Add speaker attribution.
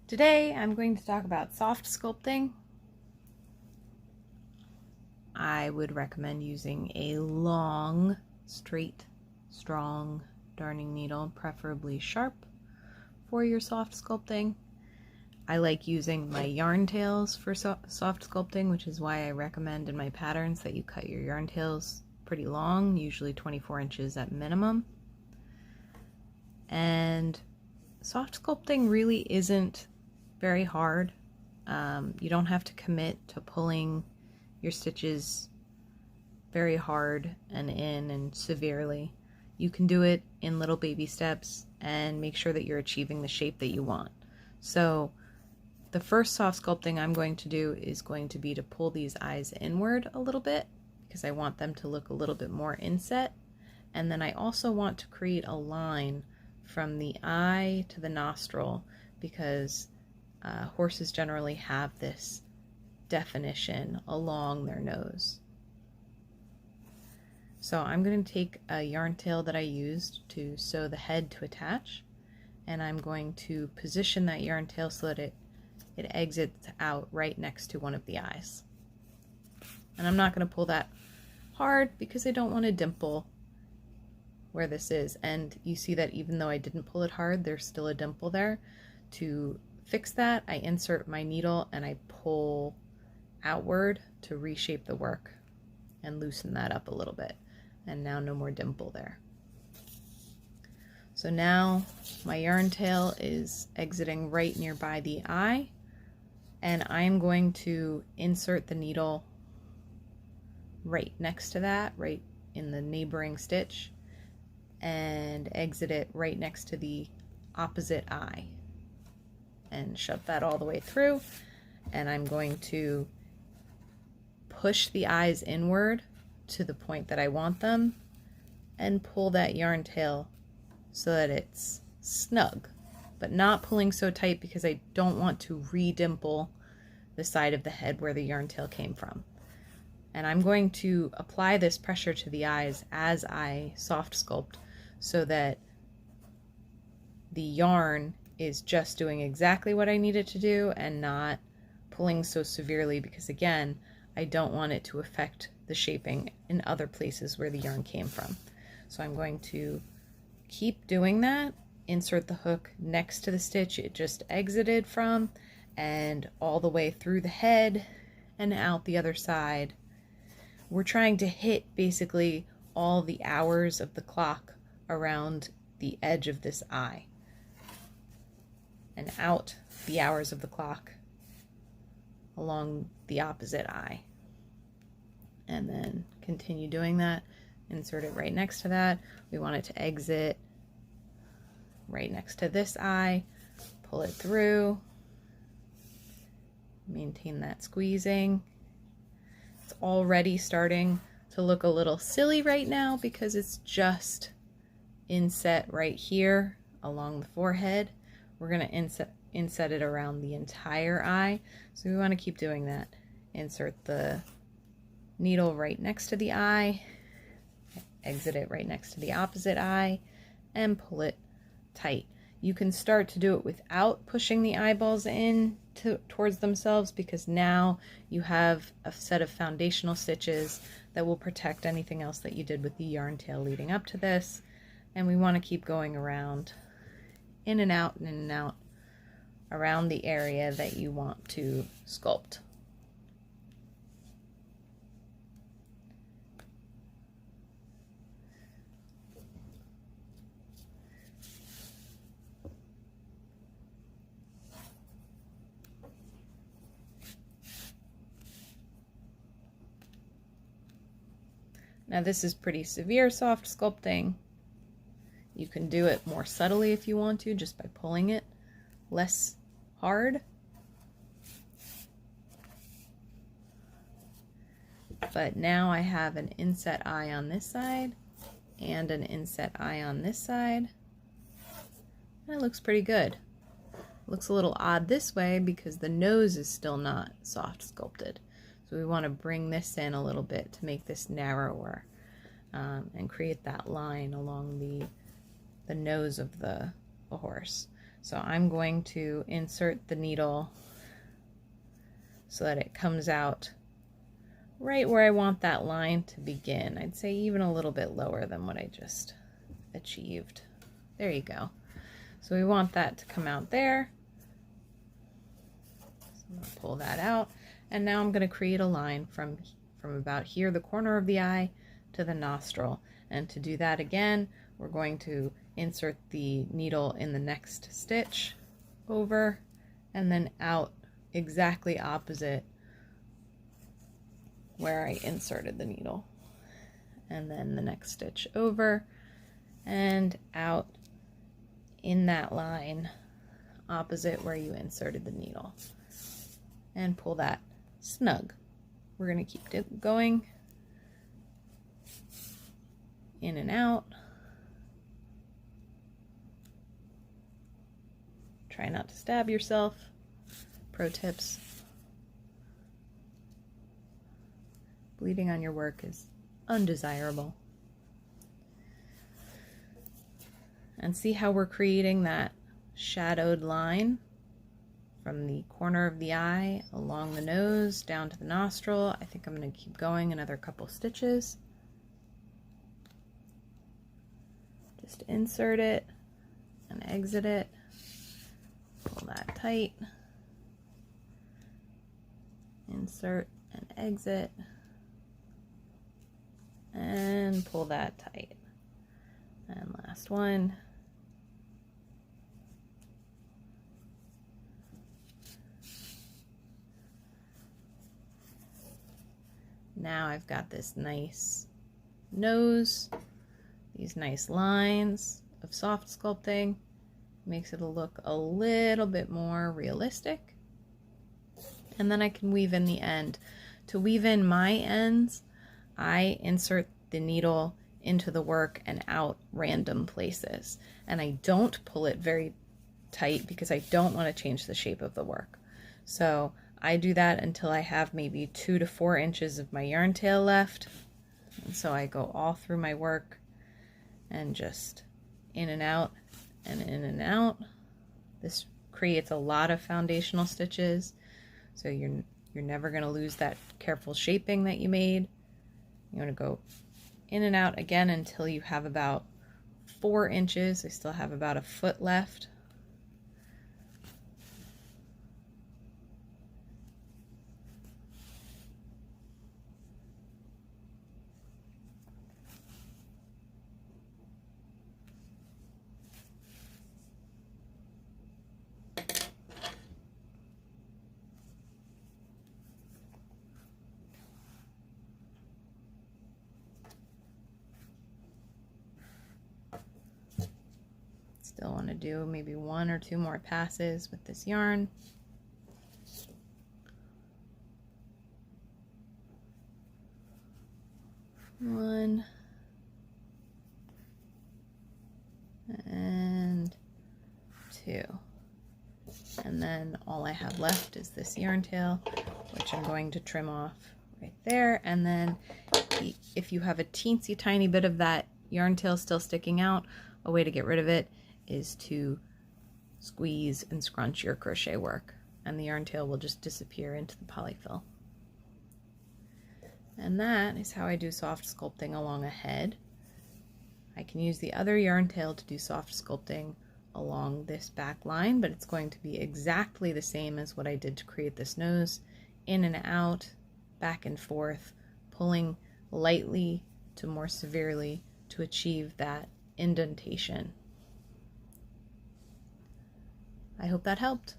Speaker 1: Today I'm going to talk about soft sculpting. I would recommend using a long, straight, strong darning needle, preferably sharp, for your soft sculpting. I like using my yarn tails for soft sculpting, which is why I recommend in my patterns that you cut your yarn tails pretty long, usually 24 inches at minimum. And soft sculpting really isn't very hard. You don't have to commit to pulling your stitches very hard and in and severely. You can do it in little baby steps and make sure that you're achieving the shape that you want. So the first soft sculpting I'm going to do is going to be to pull these eyes inward a little bit because I want them to look a little bit more inset. And then I also want to create a line from the eye to the nostril because horses generally have this definition along their nose. So I'm going to take a yarn tail that I used to sew the head to attach, and I'm going to position that yarn tail so that it exits out right next to one of the eyes. And I'm not going to pull that hard because I don't want to dimple where this is. And you see that even though I didn't pull it hard, there's still a dimple there. To fix that, I insert my needle and I pull outward to reshape the work and loosen that up a little bit. And now no more dimple there. So now my yarn tail is exiting right nearby the eye, and I'm going to insert the needle right next to that, right in the neighboring stitch, and exit it right next to the opposite eye and shove that all the way through. And I'm going to push the eyes inward to the point that I want them and pull that yarn tail so that it's snug, but not pulling so tight because I don't want to re-dimple the side of the head where the yarn tail came from. And I'm going to apply this pressure to the eyes as I soft sculpt so that the yarn is just doing exactly what I need it to do and not pulling so severely, because again, I don't want it to affect the shaping in other places where the yarn came from. So I'm going to keep doing that, insert the hook next to the stitch it just exited from, and all the way through the head and out the other side. We're trying to hit basically all the hours of the clock around the edge of this eye, and out the hours of the clock along the opposite eye. And then continue doing that, insert it right next to that. We want it to exit right next to this eye, pull it through, maintain that squeezing. It's already starting to look a little silly right now because it's just inset right here along the forehead. We're going to inset it around the entire eye, so we want to keep doing that. Insert the needle right next to the eye, exit it right next to the opposite eye, and pull it tight. You can start to do it without pushing the eyeballs in towards themselves, because now you have a set of foundational stitches that will protect anything else that you did with the yarn tail leading up to this. And we want to keep going around, in and out and in and out, around the area that you want to sculpt. Now this is pretty severe soft sculpting. You can do it more subtly if you want to, just by pulling it less hard. But now I have an inset eye on this side and an inset eye on this side. That looks pretty good. It looks a little odd this way because the nose is still not soft sculpted. So we want to bring this in a little bit to make this narrower and create that line along the nose of the horse. So I'm going to insert the needle so that it comes out right where I want that line to begin. I'd say even a little bit lower than what I just achieved. There you go. So we want that to come out there. So I'm going to pull that out, and now I'm going to create a line from about here, the corner of the eye, to the nostril. And to do that again, we're going to insert the needle in the next stitch, over, and then out exactly opposite where I inserted the needle. And then the next stitch over and out in that line opposite where you inserted the needle, and pull that snug. We're going to keep going in and out. Try not to stab yourself. Pro tips. Bleeding on your work is undesirable. And see how we're creating that shadowed line from the corner of the eye along the nose down to the nostril. I think I'm going to keep going another couple stitches. Just insert it and exit it. Pull that tight. Insert and exit. And pull that tight. And last one. Now I've got this nice nose, these nice lines of soft sculpting. Makes it look a little bit more realistic. And then I can weave in the end. To weave in my ends, I insert the needle into the work and out random places. And I don't pull it very tight because I don't want to change the shape of the work. So I do that until I have maybe 2 to 4 inches of my yarn tail left. And so I go all through my work and just in and out and in and out. This creates a lot of foundational stitches, so you're never going to lose that careful shaping that you made. You want to go in and out again until you have about 4 inches. I still have about a foot left. Still want to do maybe 1 or 2 more passes with this yarn. One and 2. And then all I have left is this yarn tail, which I'm going to trim off right there. And then if you have a teensy tiny bit of that yarn tail still sticking out, a way to get rid of it is to squeeze and scrunch your crochet work, and the yarn tail will just disappear into the polyfill. And that is how I do soft sculpting along a head. I can use the other yarn tail to do soft sculpting along this back line, but it's going to be exactly the same as what I did to create this nose, in and out, back and forth, pulling lightly to more severely to achieve that indentation. I hope that helped.